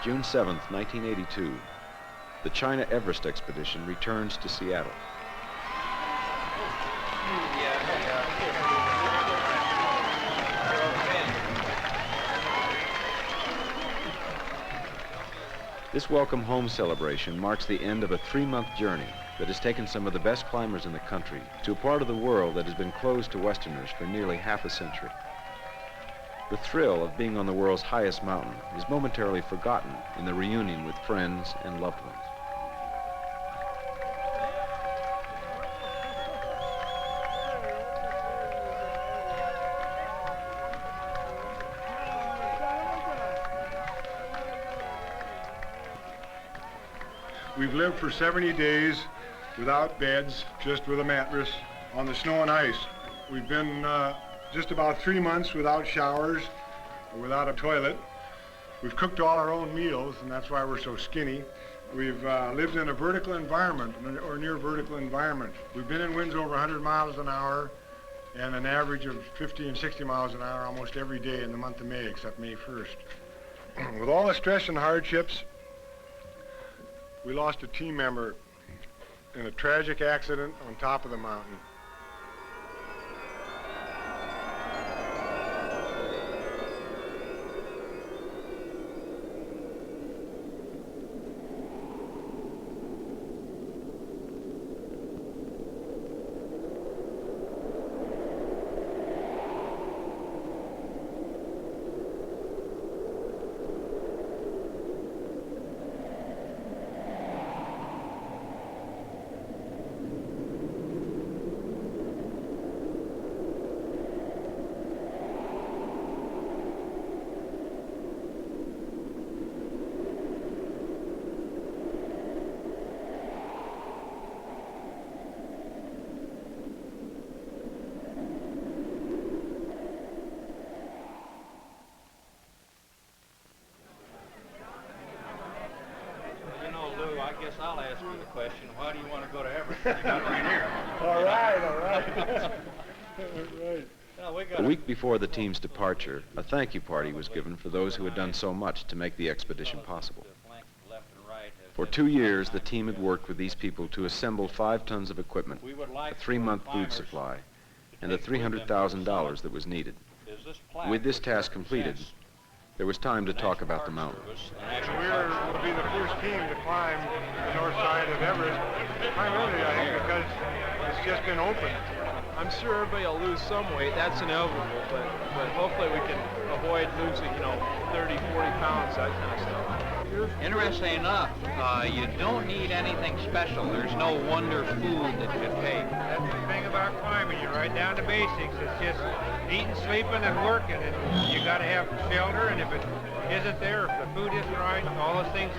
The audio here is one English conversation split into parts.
June 7th, 1982, the China Everest expedition returns to Seattle. This welcome home celebration marks the end of a 3-month journey that has taken some of the best climbers in the country to a part of the world that has been closed to Westerners for nearly half a century. The thrill of being on the world's highest mountain is momentarily forgotten in the reunion with friends and loved ones. We've lived for 70 days without beds, just with a mattress on the snow and ice. We've been just about 3 months without showers or without a toilet. We've cooked all our own meals, and that's why we're so skinny. We've lived in a vertical environment, or near vertical environment. We've been in winds over 100 miles an hour and an average of 50 and 60 miles an hour almost every day in the month of May, except May 1st. With all the stress and hardships, we lost a team member in a tragic accident on top of the mountain. I guess I'll ask you the question, why do you want to go to Everest? You got it right here. All right. All right. A week before the team's departure, a thank you party was given for those who had done so much to make the expedition possible. For 2 years, the team had worked with these people to assemble 5 tons of equipment, a 3-month food supply, and the $300,000 that was needed. With this task completed, there was time to talk about the mountain. We'll be the first team to climb the north side of Everest, primarily, I think, because it's just been open. I'm sure everybody will lose some weight. That's inevitable, but hopefully we can avoid losing, 30, 40 pounds, that kind of stuff. Interesting enough, you don't need anything special. There's no wonder food that could pay. That's the thing about climbing. You're right down to basics. It's just eating, sleeping, and working. And you got to have shelter, and if it isn't there, if the food isn't right, all those things.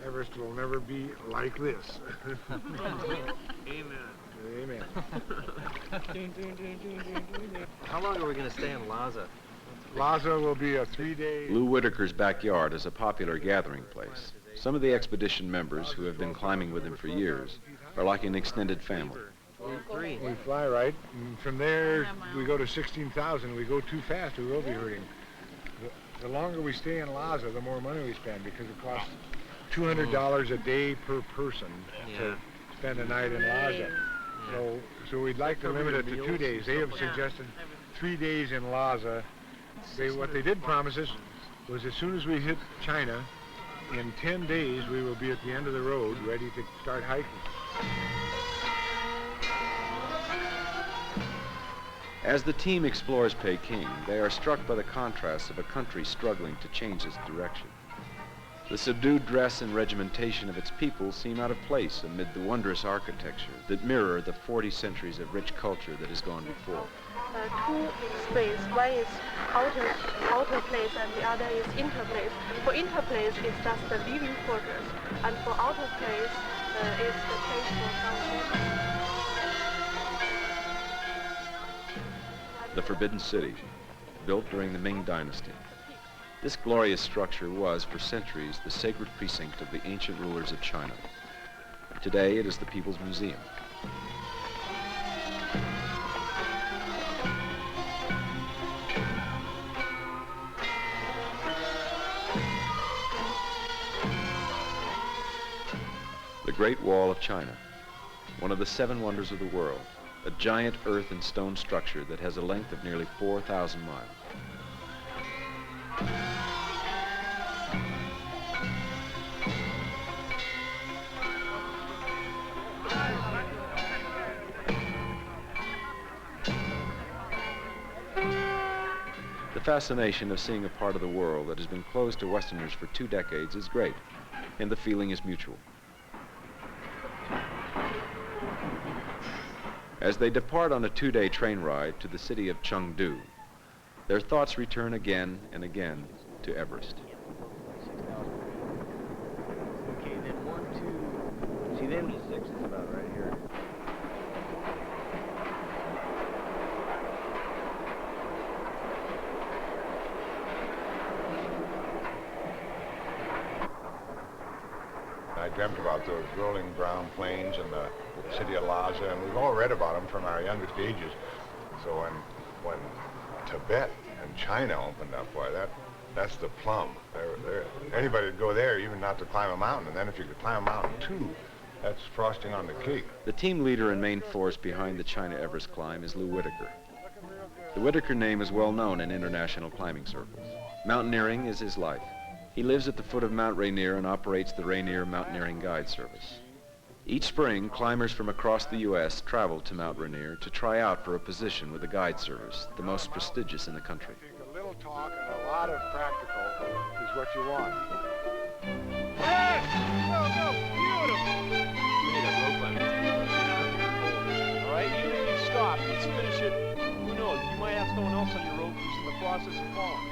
Everest will never be like this. Amen. Amen. How long are we going to stay in Lhasa? Lhasa will be a 3-day... Lou Whitaker's backyard is a popular gathering place. Some of the expedition members who have been climbing with him for years are like an extended family. We fly right, and from there we go to 16,000. We go too fast, we will be hurting. The longer we stay in Lhasa, the more money we spend, because it costs $200 a day per person to spend a night in Lhasa. So we'd like to limit it to 2 days. They have suggested 3 days in Lhasa. What they did promise us was as soon as we hit China, in 10 days we will be at the end of the road, ready to start hiking. As the team explores Peking, they are struck by the contrasts of a country struggling to change its direction. The subdued dress and regimentation of its people seem out of place amid the wondrous architecture that mirror the 40 centuries of rich culture that has gone before. 2 space, one is outer place and the other is inner place. For inner place, it's just the living quarters, and for outer place, it's the place for some. The Forbidden City, built during the Ming Dynasty. This glorious structure was, for centuries, the sacred precinct of the ancient rulers of China. Today, it is the People's Museum. Great Wall of China, one of the 7 wonders of the world, a giant earth and stone structure that has a length of nearly 4,000 miles. The fascination of seeing a part of the world that has been closed to Westerners for 2 decades is great, and the feeling is mutual. As they depart on a 2-day train ride to the city of Chengdu, their thoughts return again and again to Everest. Okay, then 1, 2. See, then 6 is about right here. I dreamt about those rolling brown plains and the city of Lhasa, and we've all read about them from our youngest ages. So when Tibet and China opened up, boy, that's the plum. Anybody would go there, even not to climb a mountain, and then if you could climb a mountain too, that's frosting on the cake. The team leader and main force behind the China Everest climb is Lou Whitaker. The Whitaker name is well known in international climbing circles. Mountaineering is his life. He lives at the foot of Mount Rainier and operates the Rainier Mountaineering Guide Service. Each spring, climbers from across the U.S. travel to Mount Rainier to try out for a position with the Guide Service, the most prestigious in the country. I think a little talk and a lot of practical is what you want. All right, even if you stop, let's finish it. Who knows? You might have someone else on your rope who's in the process of falling.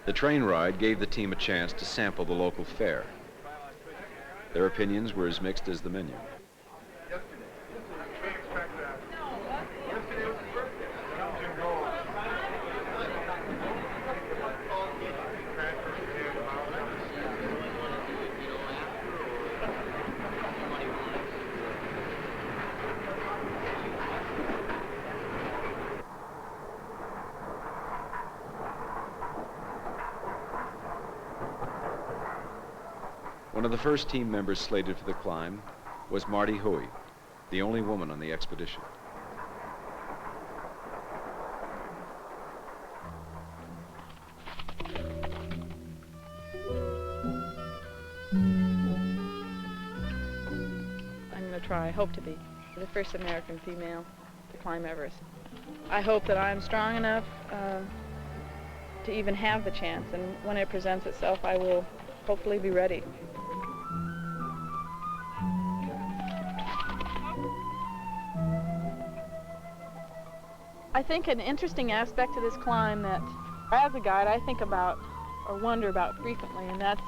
The train ride gave the team a chance to sample the local fare. Their opinions were as mixed as the menu. One of the first team members slated for the climb was Marty Huey, the only woman on the expedition. I'm going to try, I hope to be, the first American female to climb Everest. I hope that I'm strong enough to even have the chance, and when it presents itself, I will hopefully be ready. I think an interesting aspect to this climb that, as a guide, I think about or wonder about frequently, and that's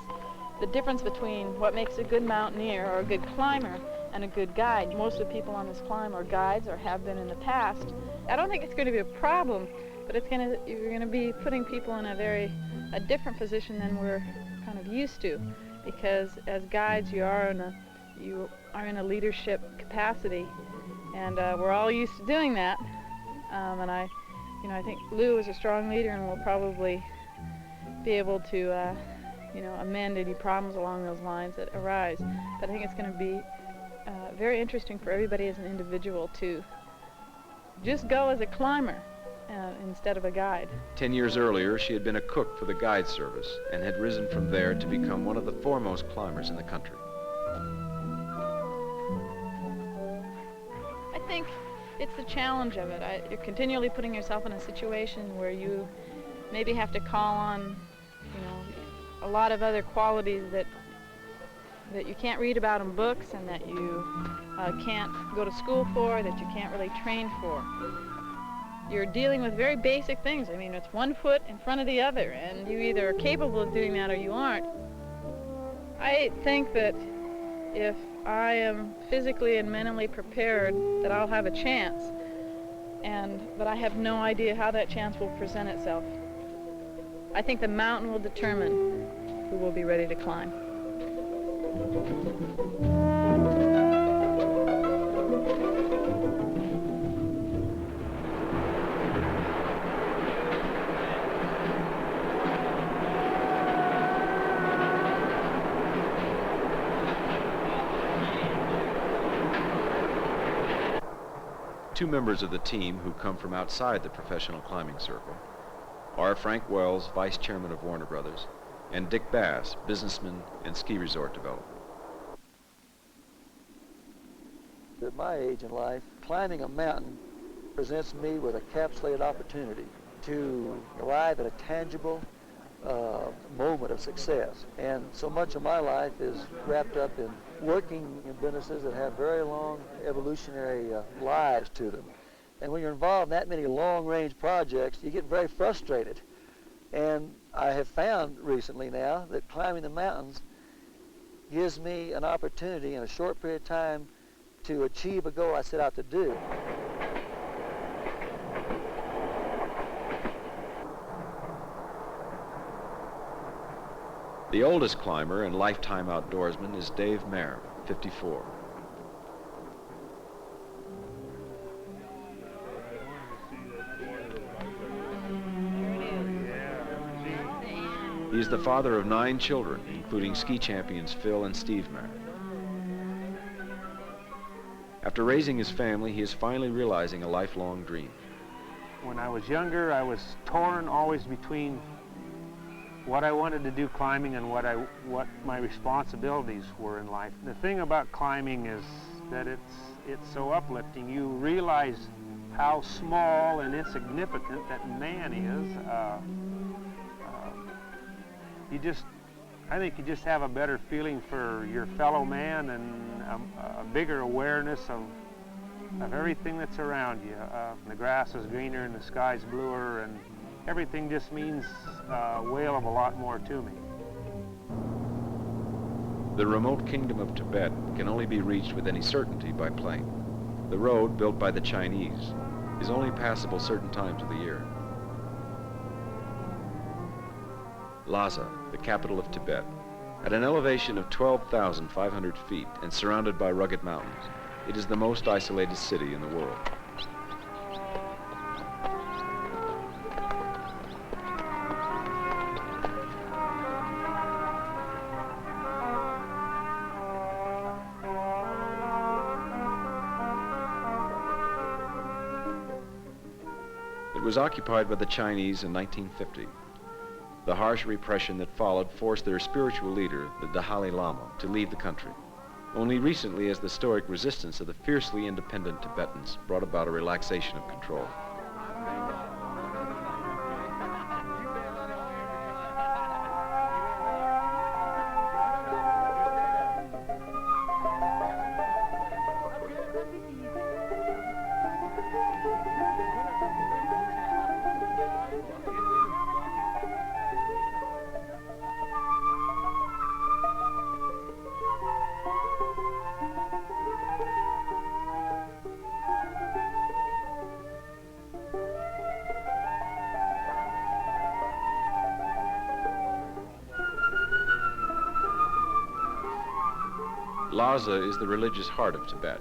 the difference between what makes a good mountaineer or a good climber and a good guide. Most of the people on this climb are guides or have been in the past. I don't think it's going to be a problem, but you're going to be putting people in a different position than we're kind of used to, because as guides you are in a leadership capacity, and we're all used to doing that. And I think Lou is a strong leader and will probably be able to, amend any problems along those lines that arise. But I think it's going to be very interesting for everybody as an individual to just go as a climber instead of a guide. 10 years earlier, she had been a cook for the Guide Service and had risen from there to become one of the foremost climbers in the country. I think it's the challenge of it. You're continually putting yourself in a situation where you maybe have to call on, a lot of other qualities that you can't read about in books and that you can't go to school for, that you can't really train for. You're dealing with very basic things. I mean, it's one foot in front of the other, and you either are capable of doing that or you aren't. I think that if I am physically and mentally prepared, that I'll have a chance, but I have no idea how that chance will present itself. I think the mountain will determine who will be ready to climb. Two members of the team who come from outside the professional climbing circle are Frank Wells, vice chairman of Warner Brothers, and Dick Bass, businessman and ski resort developer. At my age in life, climbing a mountain presents me with a capsulated opportunity to arrive at a tangible moment of success. And so much of my life is wrapped up in working in businesses that have very long evolutionary lives to them. And when you're involved in that many long-range projects, you get very frustrated. And I have found recently now that climbing the mountains gives me an opportunity in a short period of time to achieve a goal I set out to do. The oldest climber and lifetime outdoorsman is Dave Mayer, 54. He is the father of 9 children, including ski champions Phil and Steve Mayer. After raising his family, he is finally realizing a lifelong dream. When I was younger, I was torn always between what I wanted to do climbing and what my responsibilities were in life. The thing about climbing is that it's so uplifting. You realize how small and insignificant that man is. I think you just have a better feeling for your fellow man and a bigger awareness of everything that's around you. The grass is greener and the sky's bluer, and everything just means a whale of a lot more to me. The remote kingdom of Tibet can only be reached with any certainty by plane. The road, built by the Chinese, is only passable certain times of the year. Lhasa, the capital of Tibet, at an elevation of 12,500 feet and surrounded by rugged mountains, it is the most isolated city in the world. It was occupied by the Chinese in 1950. The harsh repression that followed forced their spiritual leader, the Dalai Lama, to leave the country. Only recently has the stoic resistance of the fiercely independent Tibetans brought about a relaxation of control. Lhasa is the religious heart of Tibet.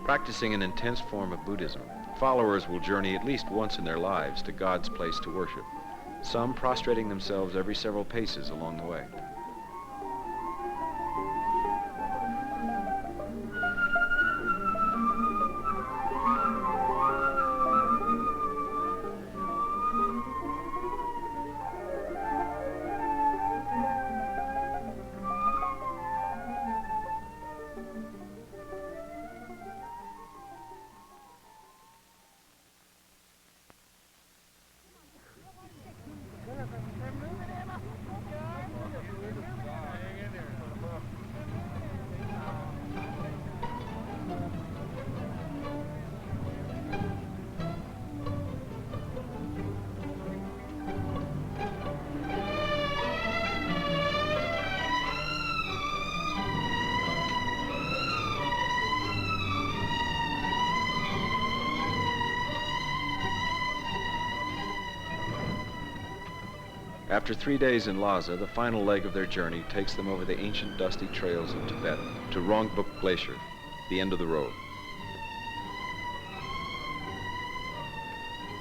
Practicing an intense form of Buddhism, followers will journey at least once in their lives to God's place to worship, some prostrating themselves every several paces along the way. After 3 days in Lhasa, the final leg of their journey takes them over the ancient dusty trails of Tibet to Rongbuk Glacier, the end of the road.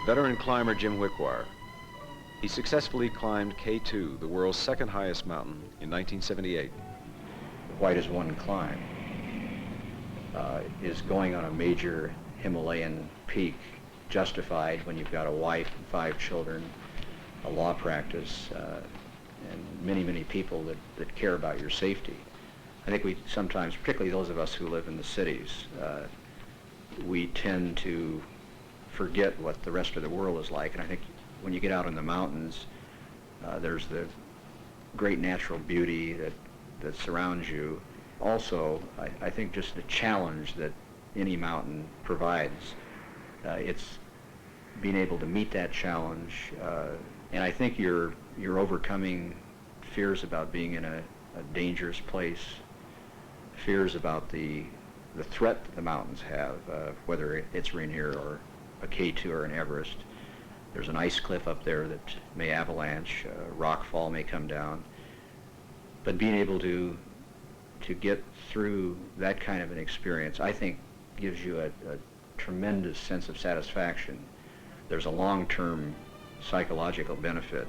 Veteran climber Jim Wickwire. He successfully climbed K2, the world's second highest mountain, in 1978. Why does one climb? Is going on a major Himalayan peak justified when you've got a wife and 5 children, a law practice, and many, many people that care about your safety? I think we sometimes, particularly those of us who live in the cities, we tend to forget what the rest of the world is like. And I think when you get out in the mountains, there's the great natural beauty that surrounds you. Also, I think just the challenge that any mountain provides, it's being able to meet that challenge, and I think you're overcoming fears about being in a dangerous place, fears about the threat that the mountains have, whether it's Rainier or a K2 or an Everest. There's an ice cliff up there that may avalanche, rock fall may come down, but being able to get through that kind of an experience, I think, gives you a tremendous sense of satisfaction. There's a long-term psychological benefit.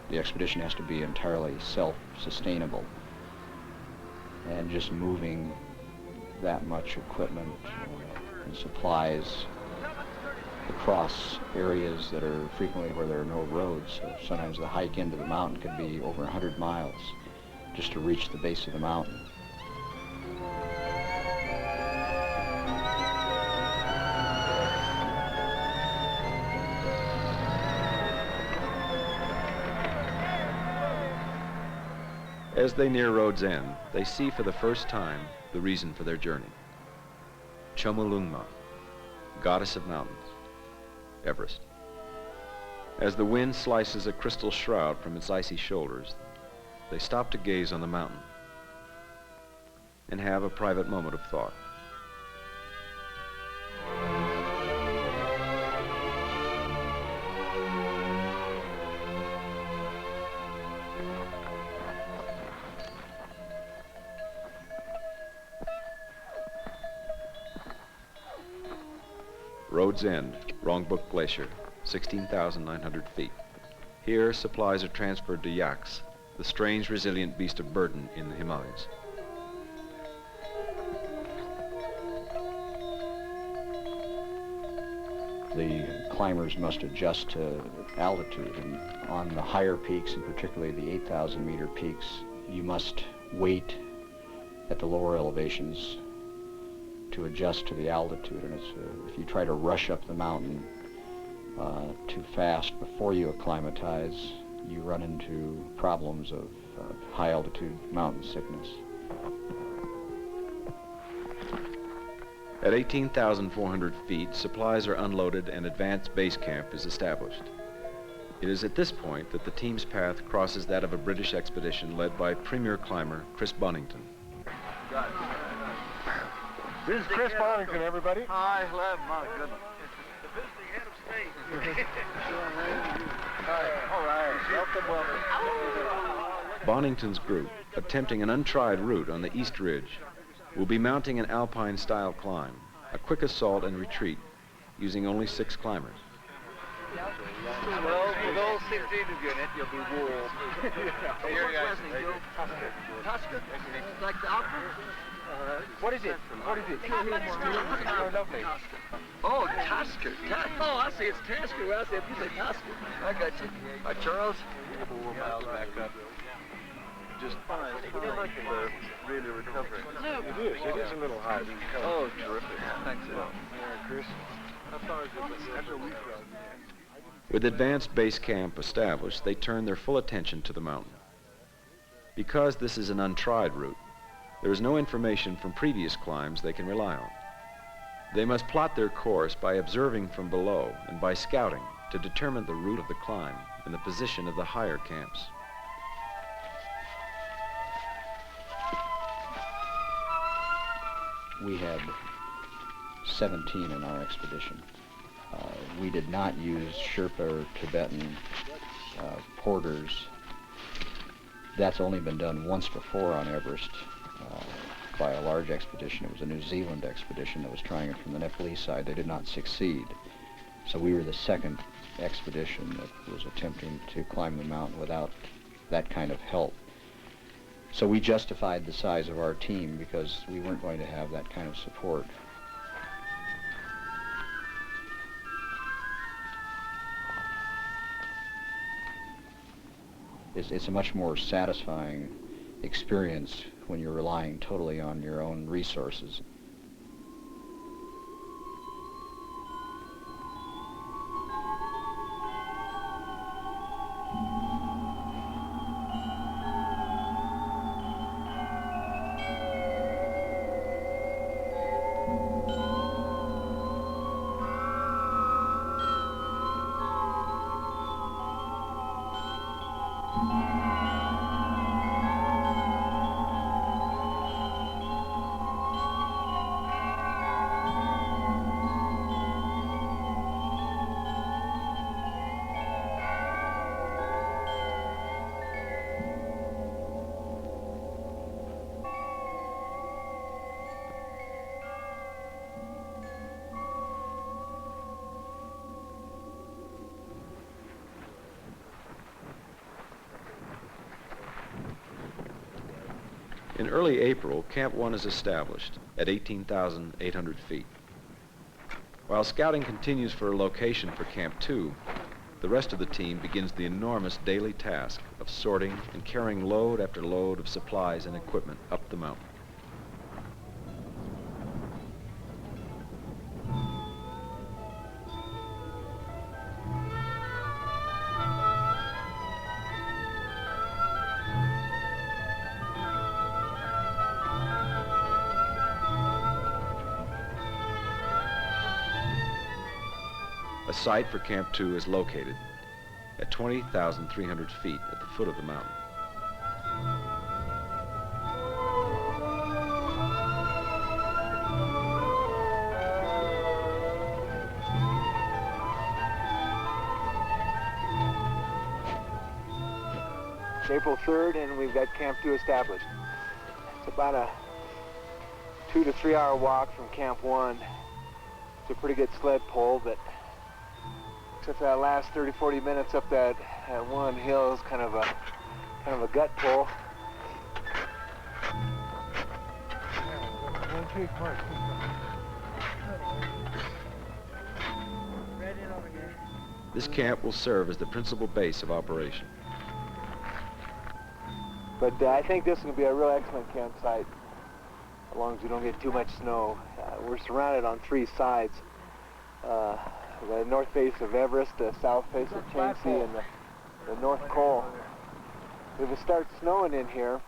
The expedition has to be entirely self-sustainable, and just moving that much equipment and supplies across areas that are frequently where there are no roads. So sometimes the hike into the mountain could be over 100 miles just to reach the base of the mountain. As they near road's end, they see for the first time the reason for their journey. Chomolungma, goddess of mountains, Everest. As the wind slices a crystal shroud from its icy shoulders, they stop to gaze on the mountain and have a private moment of thought. Road's End, Rongbuk Glacier, 16,900 feet. Here, supplies are transferred to yaks, the strange, resilient beast of burden in the Himalayas. The climbers must adjust to altitude, and on the higher peaks, and particularly the 8,000 meter peaks, you must wait at the lower elevations to adjust to the altitude. And if you try to rush up the mountain too fast before you acclimatize, you run into problems of high altitude mountain sickness. At 18,400 feet, supplies are unloaded and advanced base camp is established. It is at this point that the team's path crosses that of a British expedition led by premier climber Chris Bonington. This is Chris Bonington, everybody. Hi, hello, my goodness. The visiting head of state. All right, welcome. Bonington's group, attempting an untried route on the East Ridge, will be mounting an alpine-style climb, a quick assault and retreat, using only 6 climbers. Well, with all 16 of you in it, you'll be warm. Here you go. Tusker? Like the opera? What is it? What is it? Oh, lovely. Oh, Tusker. Oh, I see. It's Tasker. Well, I see. You say Tusker. I got you. Hi, Charles. 4 miles back up. Just fine. Really recovering. It is a little high. Oh, terrific. Thanks a lot. Chris. How far is it? That's a week road. With advanced base camp established, they turn their full attention to the mountain. Because this is an untried route, There is no information from previous climbs they can rely on. They must plot their course by observing from below and by scouting to determine the route of the climb and the position of the higher camps. We had 17 in our expedition. We did not use Sherpa or Tibetan porters. That's only been done once before on Everest by a large expedition. It was a New Zealand expedition that was trying it from the Nepalese side. They did not succeed. So we were the second expedition that was attempting to climb the mountain without that kind of help. So we justified the size of our team because we weren't going to have that kind of support. It's a much more satisfying experience when you're relying totally on your own resources. In early April, Camp 1 is established at 18,800 feet. While scouting continues for a location for Camp 2, the rest of the team begins the enormous daily task of sorting and carrying load after load of supplies and equipment up the mountain. A site for Camp 2 is located at 20,300 feet at the foot of the mountain. It's April 3rd and we've got Camp 2 established. It's about a 2 to 3 hour walk from Camp 1. It's a pretty good sled pull, but except for that last 30-40 minutes up that one hill is kind of a gut pull. This camp will serve as the principal base of operation. But I think this is going to be a real excellent campsite, as long as we don't get too much snow. We're surrounded on 3 sides. The north face of Everest, the south face of Changsi, and the North Col. If it starts snowing in here,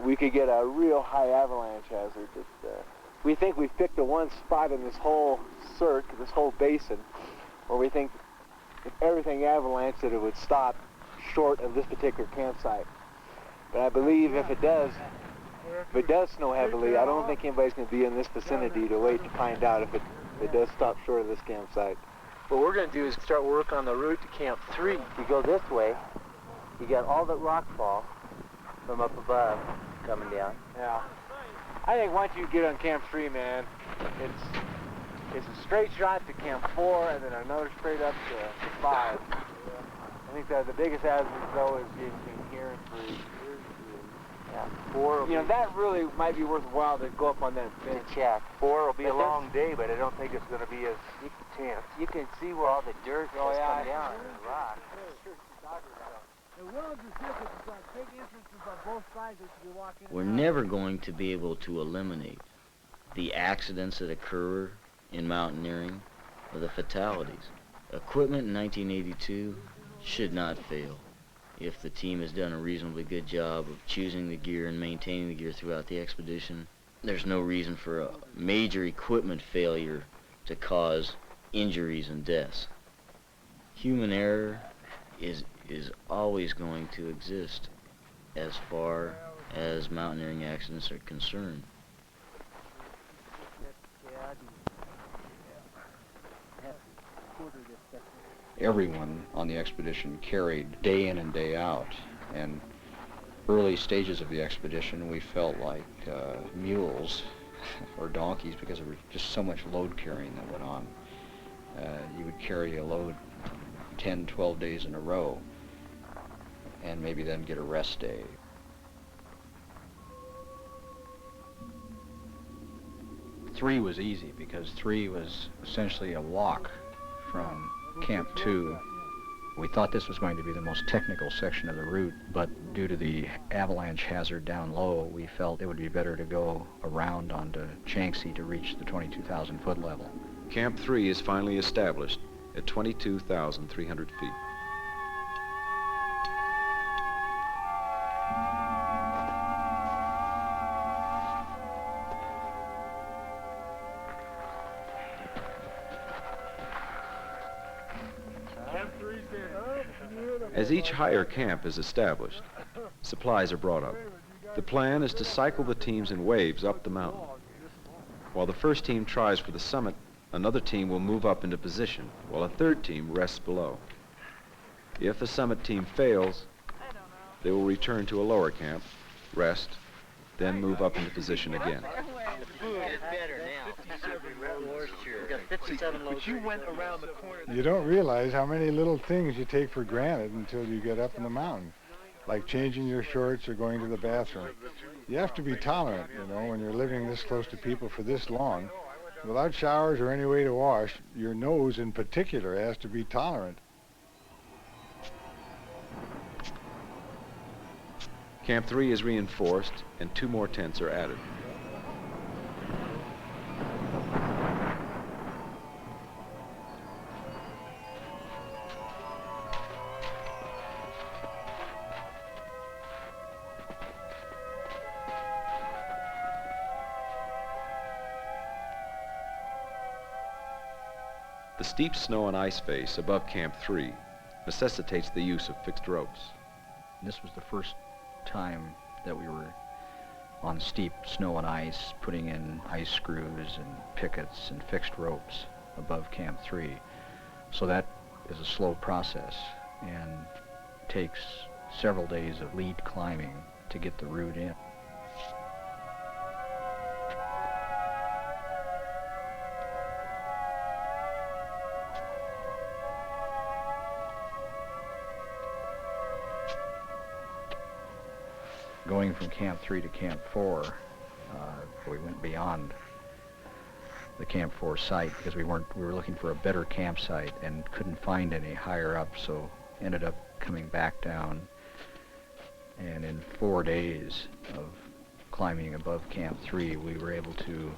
we could get a real high avalanche hazard. We think we've picked the one spot in this whole this whole basin, where we think if everything avalanched that it would stop short of this particular campsite. But I believe if it does snow heavily, I don't think anybody's going to be in this vicinity to wait to find out if it does stop short of this campsite. What we're going to do is start work on the route to Camp 3. You go this way, you got all that rock fall from up above coming down. Yeah. I think once you get on Camp 3, man, it's a straight shot to Camp 4 and then another straight up to 5. I think that the biggest hazard, though, is getting here and 3. Yeah, 4 will that really might be worthwhile to go up on that bench. Check. 4 will be a long day, but I don't think it's going to be as intense. You can see where all the dirt has come down and the rock. We're never going to be able to eliminate the accidents that occur in mountaineering or the fatalities. Equipment in 1982 should not fail. if the team has done a reasonably good job of choosing the gear and maintaining the gear throughout the expedition, there's no reason for a major equipment failure to cause injuries and deaths. Human error is always going to exist as far as mountaineering accidents are concerned. Everyone on the expedition carried day in and day out, and early stages of the expedition we felt like mules or donkeys because there was just so much load carrying that went on. You would carry a load 10, 12 days in a row and maybe then get a rest day. Three was easy because 3 was essentially a walk from Camp 2. We thought this was going to be the most technical section of the route, but due to the avalanche hazard down low, we felt it would be better to go around onto Shanxi to reach the 22,000 foot level. Camp 3 is finally established at 22,300 feet. As each higher camp is established, supplies are brought up. The plan is to cycle the teams in waves up the mountain. While the first team tries for the summit, another team will move up into position, while a third team rests below. If the summit team fails, they will return to a lower camp, rest, then move up into position again. You don't realize how many little things you take for granted until you get up in the mountain, like changing your shorts or going to the bathroom. You have to be tolerant, you know, when you're living this close to people for this long. Without showers or any way to wash, your nose in particular has to be tolerant. Camp 3 is reinforced and 2 more tents are added. The steep snow and ice face above Camp 3 necessitates the use of fixed ropes. This was the first time that we were on steep snow and ice, putting in ice screws and pickets and fixed ropes above Camp 3. So that is a slow process and takes several days of lead climbing to get the route in. Going from Camp 3 to Camp 4, we went beyond the Camp 4 site because we were looking for a better campsite and couldn't find any higher up, so ended up coming back down. And in 4 days of climbing above Camp 3, we were able to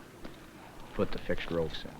put the fixed ropes in.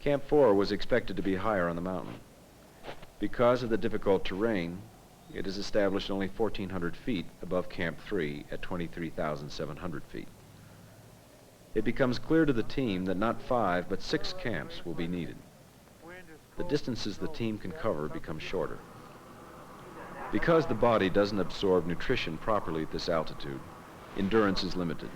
Camp 4 was expected to be higher on the mountain. Because of the difficult terrain, it is established only 1,400 feet above Camp 3 at 23,700 feet. It becomes clear to the team that not 5 but 6 camps will be needed. The distances the team can cover become shorter. Because the body doesn't absorb nutrition properly at this altitude, endurance is limited.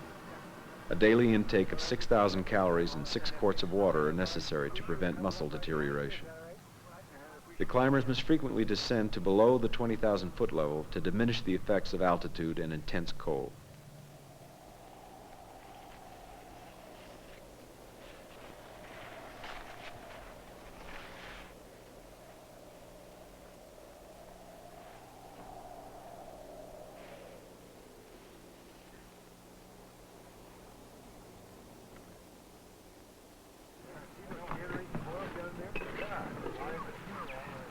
A daily intake of 6,000 calories and 6 quarts of water are necessary to prevent muscle deterioration. The climbers must frequently descend to below the 20,000 foot level to diminish the effects of altitude and intense cold.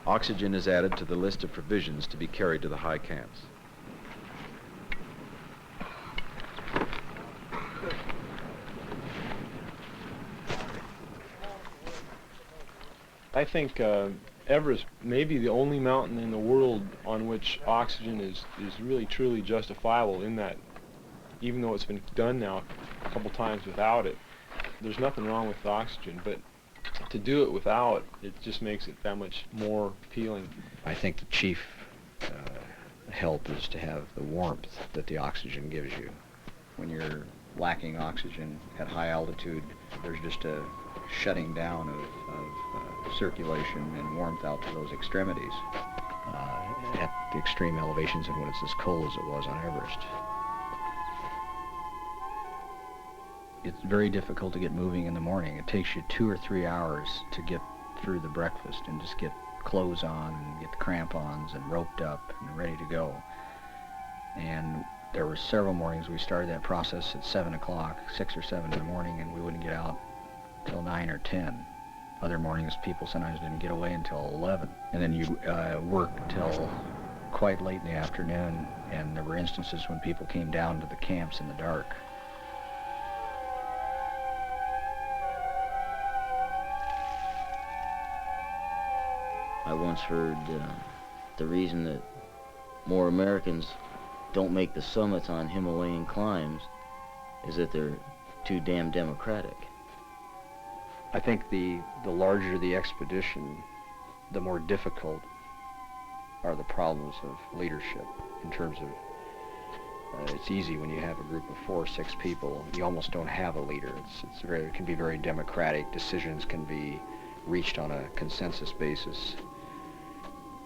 Oxygen is added to the list of provisions to be carried to the high camps. I think Everest may be the only mountain in the world on which oxygen is really truly justifiable, in that even though it's been done now a couple times without it, there's nothing wrong with oxygen, but to do it without, it just makes it that much more appealing. I think the chief help is to have the warmth that the oxygen gives you. When you're lacking oxygen at high altitude, there's just a shutting down of circulation and warmth out to those extremities at the extreme elevations and when it's as cold as it was on Everest. It's very difficult to get moving in the morning. It takes you 2 or 3 hours to get through the breakfast and just get clothes on and get the crampons and roped up and ready to go. And there were several mornings we started that process at 7 o'clock, 6 or 7 in the morning, and we wouldn't get out till 9 or 10. Other mornings people sometimes didn't get away until 11. And then you work till quite late in the afternoon, and there were instances when people came down to the camps in the dark. I once heard the reason that more Americans don't make the summits on Himalayan climbs is that they're too damn democratic. I think the larger the expedition, the more difficult are the problems of leadership in terms of it's easy when you have a group of 4 or 6 people. You almost don't have a leader. It can be very democratic. Decisions can be reached on a consensus basis.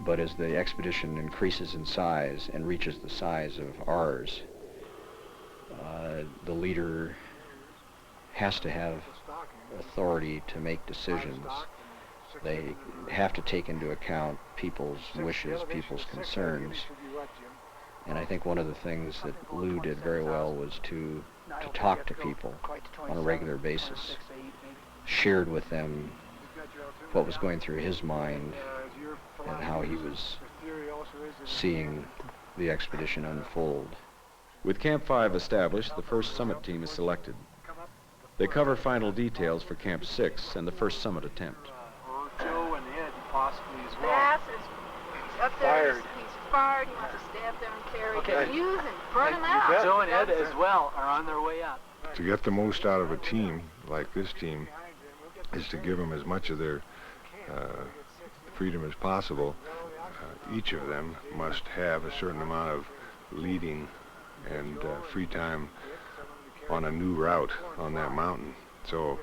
But as the expedition increases in size and reaches the size of ours, the leader has to have authority to make decisions. They have to take into account people's wishes, people's concerns. And I think one of the things that Lou did very well was to talk to people on a regular basis, shared with them what was going through his mind and how he was seeing the expedition unfold. With Camp 5 established, the first summit team is selected. They cover final details for Camp 6 and the first summit attempt. Joe and Ed possibly as well. Bass is up there, he's fired, he wants to stay up there and carry fuse and burn them out. Joe and Ed as well are on their way up. To get the most out of a team like this team is to give them as much of their freedom as possible. Each of them must have a certain amount of leading and free time on a new route on that mountain. So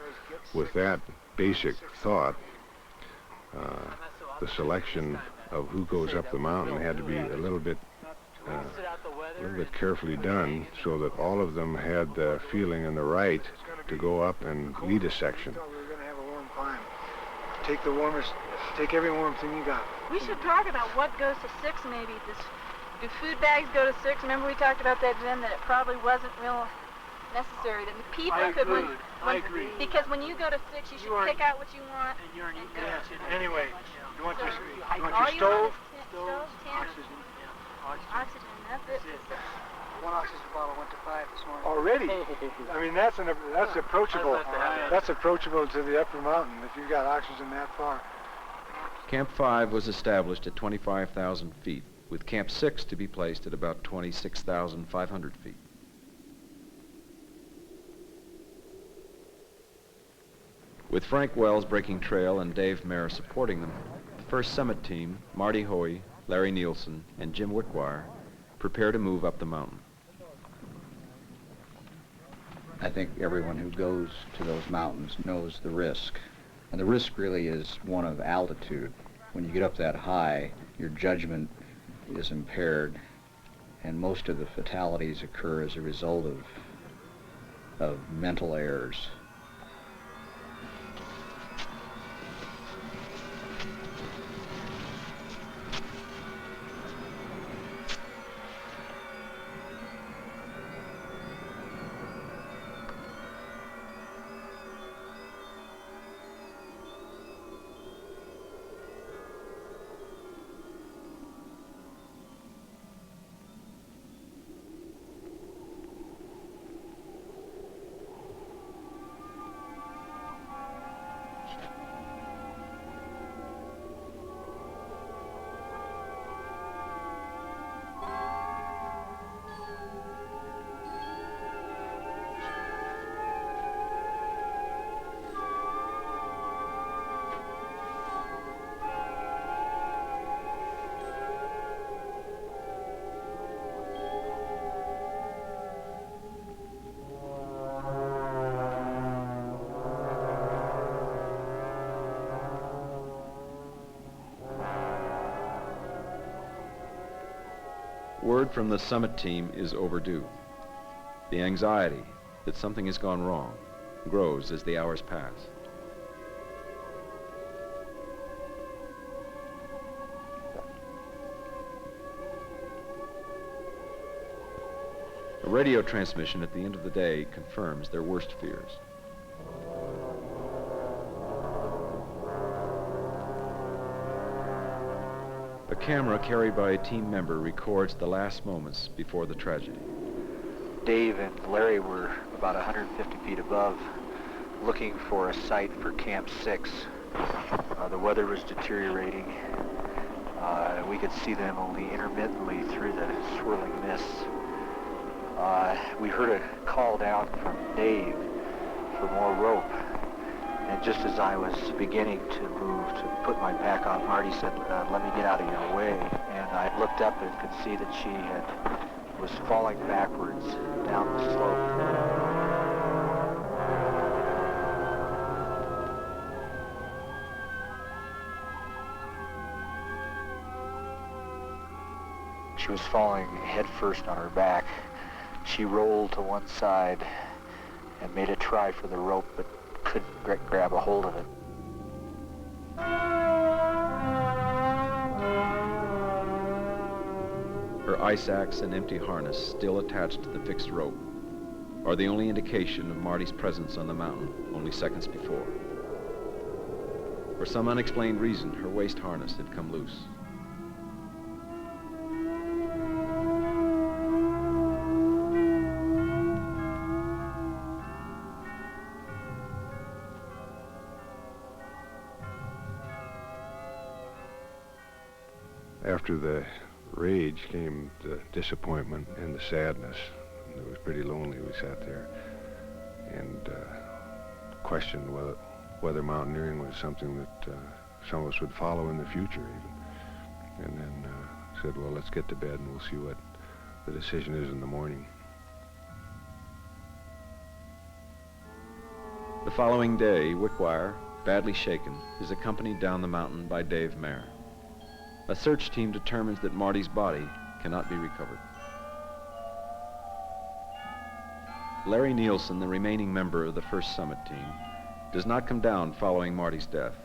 with that basic thought, the selection of who goes up the mountain had to be a little bit carefully done so that all of them had the feeling and the right to go up and lead a section. We're going to have a warm climb. Take every warm thing you got. We should talk about what goes to 6 maybe. Do food bags go to 6? Remember we talked about that, Jim, that it probably wasn't real necessary, that the people could... I agree. Because when you go to 6, you should pick out what you want. And you're anyway, you want your stove? Stove, tent, oxygen. oxygen, that's it. One oxygen bottle went to 5 this morning. All already. I mean, that's approachable. That's approachable to the upper mountain if you've got oxygen that far. Camp 5 was established at 25,000 feet, with Camp 6 to be placed at about 26,500 feet. With Frank Wells breaking trail and Dave Mayer supporting them, the first summit team, Marty Hoey, Larry Nielsen, and Jim Wickwire, prepare to move up the mountain. I think everyone who goes to those mountains knows the risk. And the risk really is one of altitude. When you get up that high, your judgment is impaired, and most of the fatalities occur as a result of mental errors. Word from the summit team is overdue. The anxiety that something has gone wrong grows as the hours pass. A radio transmission at the end of the day confirms their worst fears. A camera carried by a team member records the last moments before the tragedy. Dave and Larry were about 150 feet above, looking for a site for Camp 6. The weather was deteriorating. We could see them only intermittently through the swirling mists. We heard a call down from Dave for more rope. And just as I was beginning to move to put my pack on, Marty said, let me get out of your way. And I looked up and could see that she was falling backwards down the slope. She was falling head first on her back. She rolled to one side and made a try for the rope, but couldn't grab a hold of it. Her ice axe and empty harness, still attached to the fixed rope, are the only indication of Marty's presence on the mountain only seconds before. For some unexplained reason, her waist harness had come loose. After the rage came the disappointment and the sadness. It was pretty lonely. We sat there and questioned whether mountaineering was something that some of us would follow in the future even. And then said, well, let's get to bed and we'll see what the decision is in the morning. The following day, Wickwire, badly shaken, is accompanied down the mountain by Dave Mayer. A search team determines that Marty's body cannot be recovered. Larry Nielsen, the remaining member of the first summit team, does not come down following Marty's death.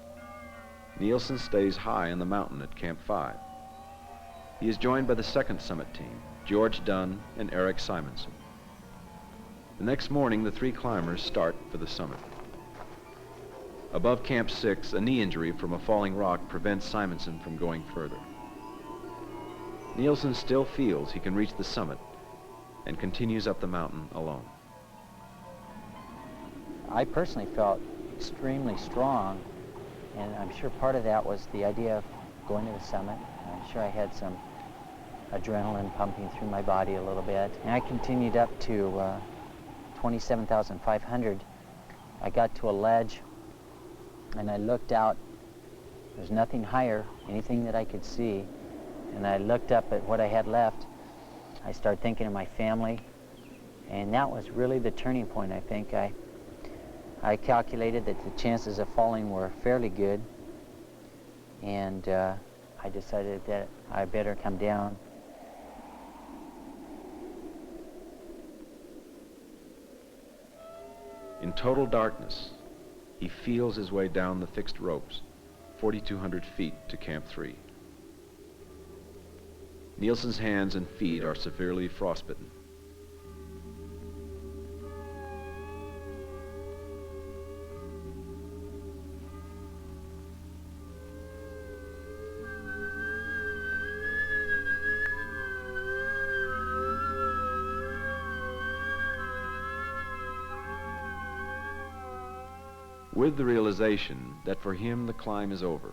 Nielsen stays high in the mountain at Camp 5. He is joined by the second summit team, George Dunn and Eric Simonson. The next morning, the three climbers start for the summit. Above Camp 6, a knee injury from a falling rock prevents Simonson from going further. Nielsen still feels he can reach the summit and continues up the mountain alone. I personally felt extremely strong, and I'm sure part of that was the idea of going to the summit. I'm sure I had some adrenaline pumping through my body a little bit. And I continued up to 27,500. I got to a ledge, and I looked out. There's nothing higher, anything that I could see. And I looked up at what I had left. I started thinking of my family, and that was really the turning point, I think. I calculated that the chances of falling were fairly good, and I decided that I better come down. In total darkness, he feels his way down the fixed ropes, 4,200 feet to Camp 3. Nielsen's hands and feet are severely frostbitten. With the realization that for him the climb is over,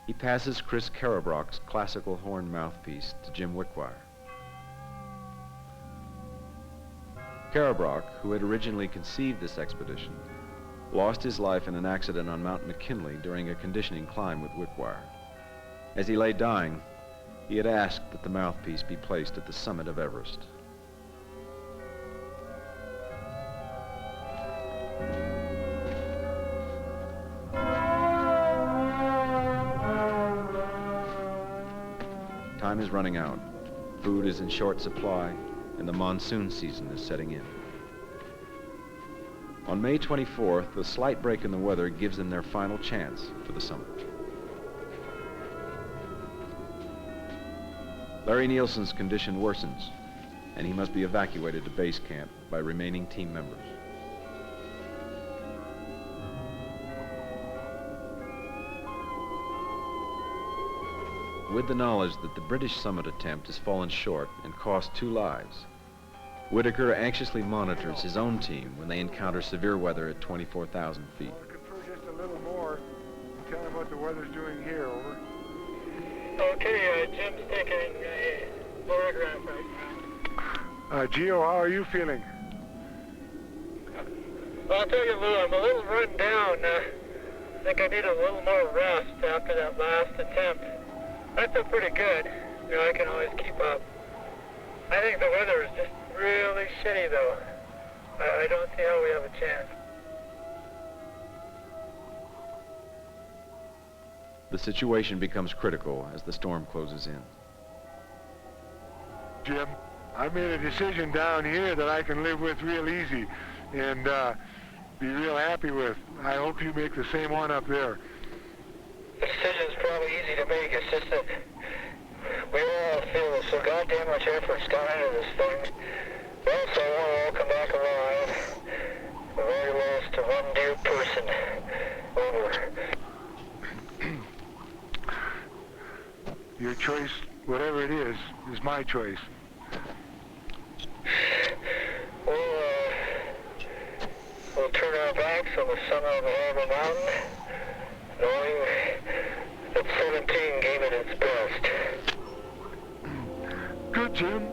he passes Chris Carabrock's classical horn mouthpiece to Jim Wickwire. Carabrock, who had originally conceived this expedition, lost his life in an accident on Mount McKinley during a conditioning climb with Wickwire. As he lay dying, he had asked that the mouthpiece be placed at the summit of Everest. Time is running out. Food is in short supply, and the monsoon season is setting in. On May 24th, the slight break in the weather gives them their final chance for the summit. Larry Nielsen's condition worsens, and he must be evacuated to base camp by remaining team members. With the knowledge that the British summit attempt has fallen short and cost 2 lives, Whitaker anxiously monitors his own team when they encounter severe weather at 24,000 feet. I'll confer just a little more. Tell him what the weather's doing here, over. Okay, Jim's taking a photograph right now. Gio, how are you feeling? Well, I'll tell you, Lou, I'm a little run down. I think I need a little more rest after that last attempt. I feel pretty good. You know, I can always keep up. I think the weather is just really shitty, though. I don't see how we have a chance. The situation becomes critical as the storm closes in. Jim, I made a decision down here that I can live with real easy and be real happy with. I hope you make the same one up there. The decision's probably easy to make. It's just that we all feel so goddamn much effort's gone into this thing. We also want to all come back alive. We've already lost one dear person. Over. Your choice, whatever it is my choice. We'll turn our backs on the summit of the Harbor Mountain, knowing that 17 gave it its best. Good, Jim.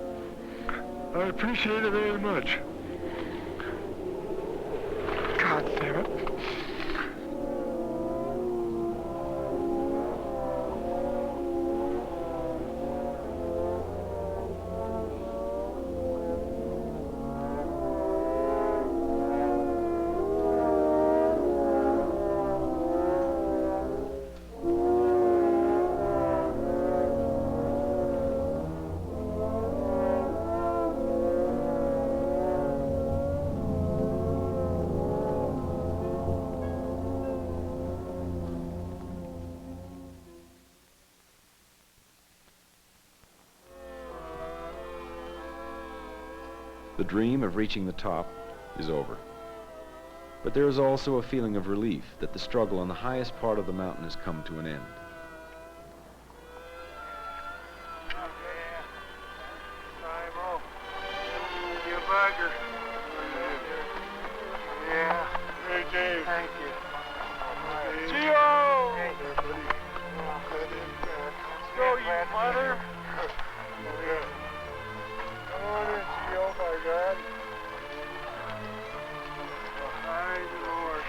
I appreciate it very much. God damn it. The dream of reaching the top is over. But there is also a feeling of relief that the struggle on the highest part of the mountain has come to an end. You bugger. Yeah. Thank you. Gio! Let's go, you mother. Come on in, Gio, my God. Hi, Lord.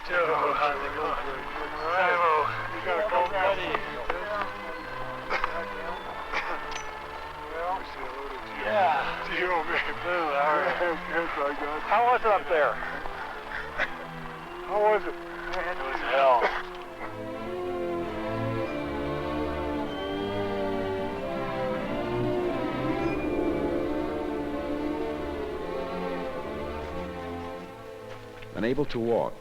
Joe, hallelujah. You gotta go, buddy. Yeah. Gio, man. All right. How was it up there? How was it? It was hell. Unable to walk,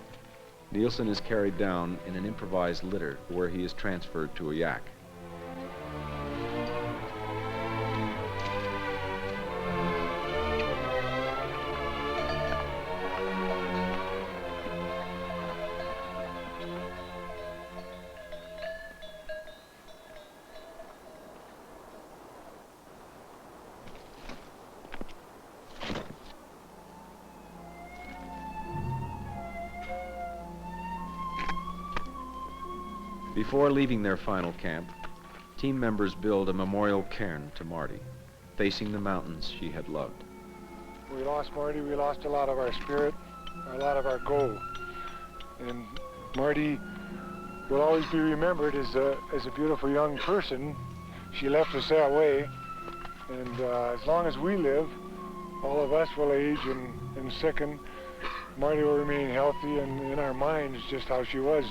Nielsen is carried down in an improvised litter where he is transferred to a yak. Before leaving their final camp, team members build a memorial cairn to Marty, facing the mountains she had loved. We lost Marty, we lost a lot of our spirit, a lot of our goal. And Marty will always be remembered as a beautiful young person. She left us that way. And as long as we live, all of us will age and sicken. Marty will remain healthy and in our minds just how she was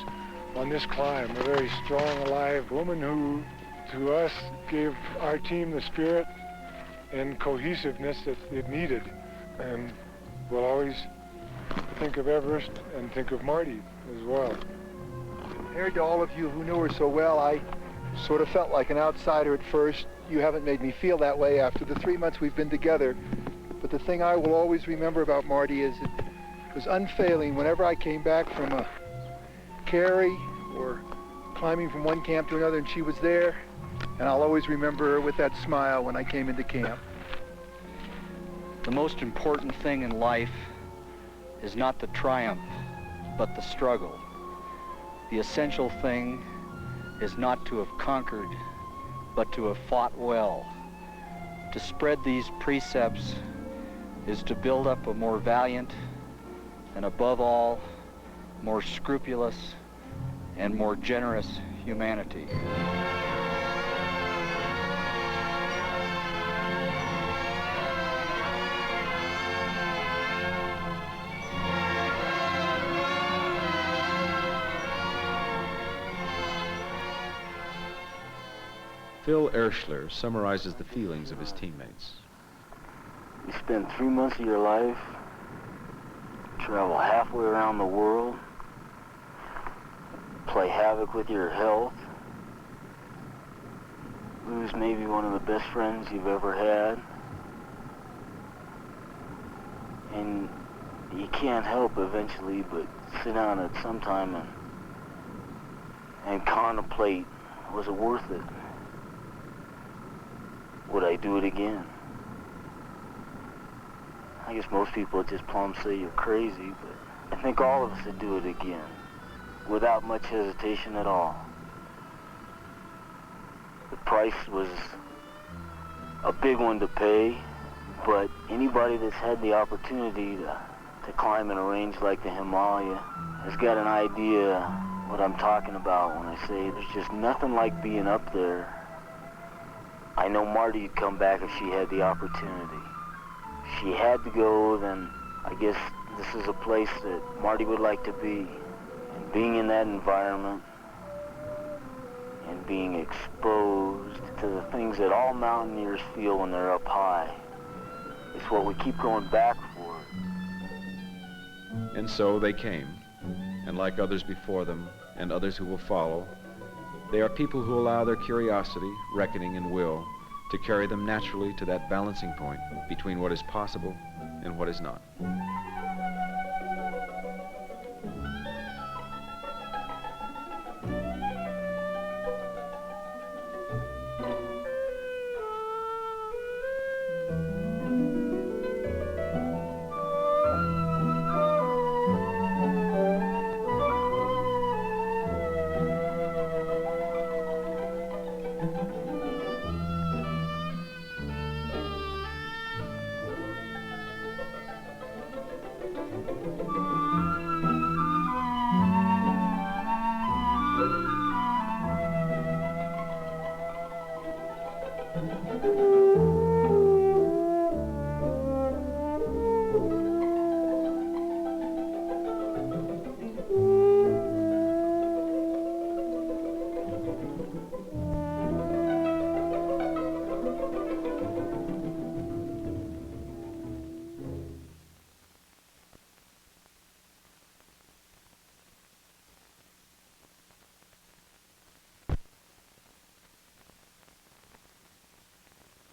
on this climb, a very strong, alive woman who, to us, gave our team the spirit and cohesiveness that it needed. And we'll always think of Everest and think of Marty as well. Compared to all of you who knew her so well, I sort of felt like an outsider at first. You haven't made me feel that way after the 3 months we've been together. But the thing I will always remember about Marty is it was unfailing whenever I came back from a carry or climbing from one camp to another and she was there, and I'll always remember her with that smile when I came into camp. The most important thing in life is not the triumph, but the struggle. The essential thing is not to have conquered, but to have fought well. To spread these precepts is to build up a more valiant and, above all, more scrupulous and more generous humanity. Phil Erschler summarizes the feelings of his teammates. You spend 3 months of your life, travel halfway around the world, play havoc with your health, lose maybe one of the best friends you've ever had, and you can't help eventually but sit down at some time and contemplate, was it worth it? Would I do it again? I guess most people just plumb say you're crazy, but I think all of us would do it again, without much hesitation at all. The price was a big one to pay, but anybody that's had the opportunity to climb in a range like the Himalaya has got an idea what I'm talking about when I say there's just nothing like being up there. I know Marty'd come back if she had the opportunity. If she had to go, then I guess this is a place that Marty would like to be. And being in that environment and being exposed to the things that all mountaineers feel when they're up high, is what we keep going back for. And so they came, and like others before them and others who will follow, they are people who allow their curiosity, reckoning, and will to carry them naturally to that balancing point between what is possible and what is not. Thank you.